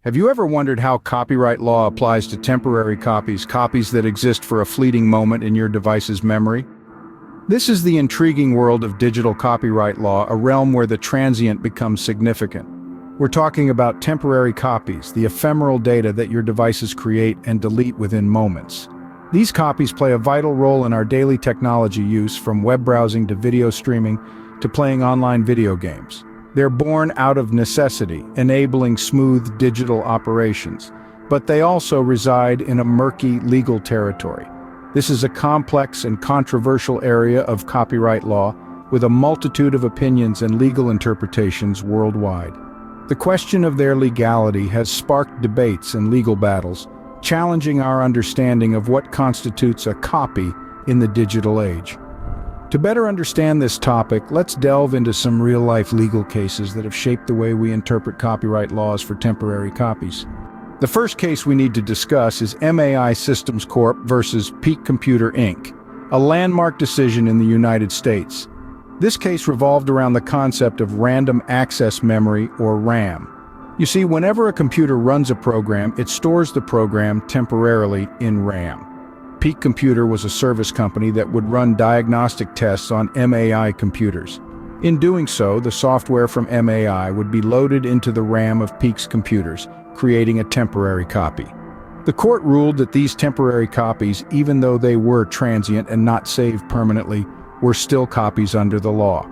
Have you ever wondered how copyright law applies to temporary copies that exist for a fleeting moment in your device's memory? This is the intriguing world of digital copyright law, a realm where the transient becomes significant. We're talking about temporary copies, the ephemeral data that your devices create and delete within moments. These copies play a vital role in our daily technology use, from web browsing to video streaming to playing online video games. They're born out of necessity, enabling smooth digital operations, but they also reside in a murky legal territory. This is a complex and controversial area of copyright law, with a multitude of opinions and legal interpretations worldwide. The question of their legality has sparked debates and legal battles, challenging our understanding of what constitutes a copy in the digital age. To better understand this topic, let's delve into some real-life legal cases that have shaped the way we interpret copyright laws for temporary copies. The first case we need to discuss is MAI Systems Corp. versus Peak Computer Inc., a landmark decision in the United States. This case revolved around the concept of random access memory, or RAM. You see, whenever a computer runs a program, it stores the program temporarily in RAM. Peak Computer was a service company that would run diagnostic tests on MAI computers. In doing so, the software from MAI would be loaded into the RAM of Peak's computers, creating a temporary copy. The court ruled that these temporary copies, even though they were transient and not saved permanently, were still copies under the law.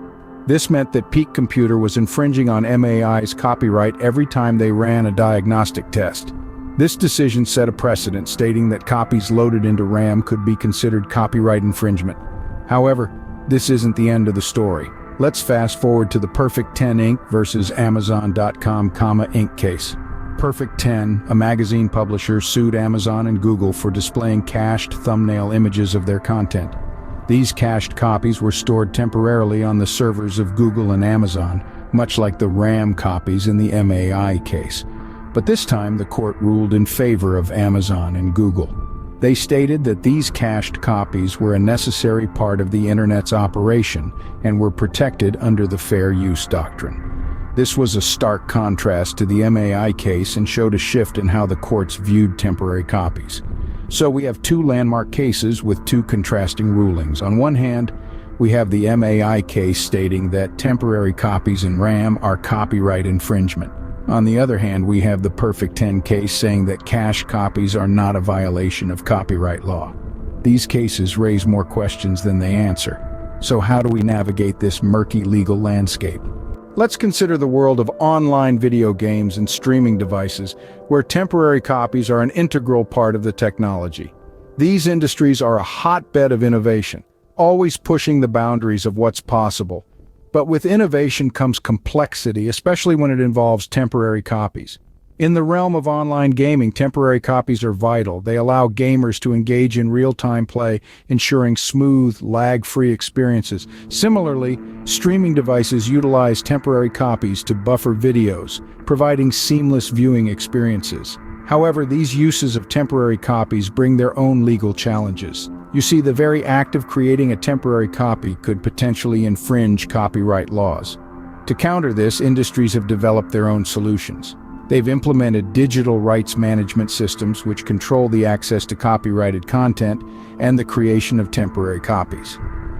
This meant that Peak Computer was infringing on MAI's copyright every time they ran a diagnostic test. This decision set a precedent, stating that copies loaded into RAM could be considered copyright infringement. However, this isn't the end of the story. Let's fast forward to the Perfect 10 Inc. versus Amazon.com, Inc. case. Perfect 10, a magazine publisher, sued Amazon and Google for displaying cached thumbnail images of their content. These cached copies were stored temporarily on the servers of Google and Amazon, much like the RAM copies in the MAI case. But this time, the court ruled in favor of Amazon and Google. They stated that these cached copies were a necessary part of the Internet's operation and were protected under the fair use doctrine. This was a stark contrast to the MAI case and showed a shift in how the courts viewed temporary copies. So we have two landmark cases with two contrasting rulings. On one hand, we have the MAI case stating that temporary copies in RAM are copyright infringement. On the other hand, we have the Perfect 10 case saying that cached copies are not a violation of copyright law. These cases raise more questions than they answer. So how do we navigate this murky legal landscape? Let's consider the world of online video games and streaming devices, where temporary copies are an integral part of the technology. These industries are a hotbed of innovation, always pushing the boundaries of what's possible. But with innovation comes complexity, especially when it involves temporary copies. In the realm of online gaming, temporary copies are vital. They allow gamers to engage in real-time play, ensuring smooth, lag-free experiences. Similarly, streaming devices utilize temporary copies to buffer videos, providing seamless viewing experiences. However, these uses of temporary copies bring their own legal challenges. You see, the very act of creating a temporary copy could potentially infringe copyright laws. To counter this, industries have developed their own solutions. They've implemented digital rights management systems which control the access to copyrighted content and the creation of temporary copies.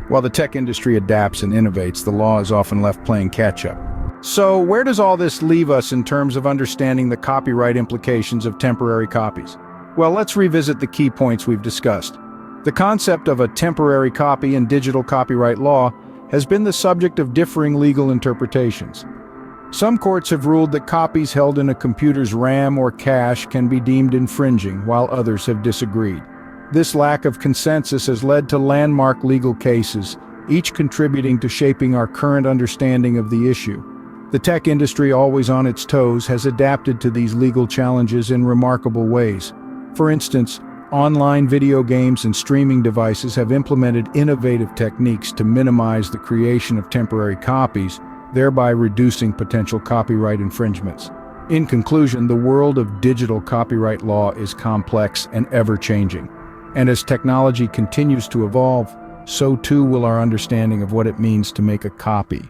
While the tech industry adapts and innovates, the law is often left playing catch-up. So, where does all this leave us in terms of understanding the copyright implications of temporary copies? Well, let's revisit the key points we've discussed. The concept of a temporary copy in digital copyright law has been the subject of differing legal interpretations. Some courts have ruled that copies held in a computer's RAM or cache can be deemed infringing, while others have disagreed. This lack of consensus has led to landmark legal cases, each contributing to shaping our current understanding of the issue. The tech industry, always on its toes, has adapted to these legal challenges in remarkable ways. For instance, online video games and streaming devices have implemented innovative techniques to minimize the creation of temporary copies, thereby reducing potential copyright infringements. In conclusion, the world of digital copyright law is complex and ever-changing. And as technology continues to evolve, so too will our understanding of what it means to make a copy.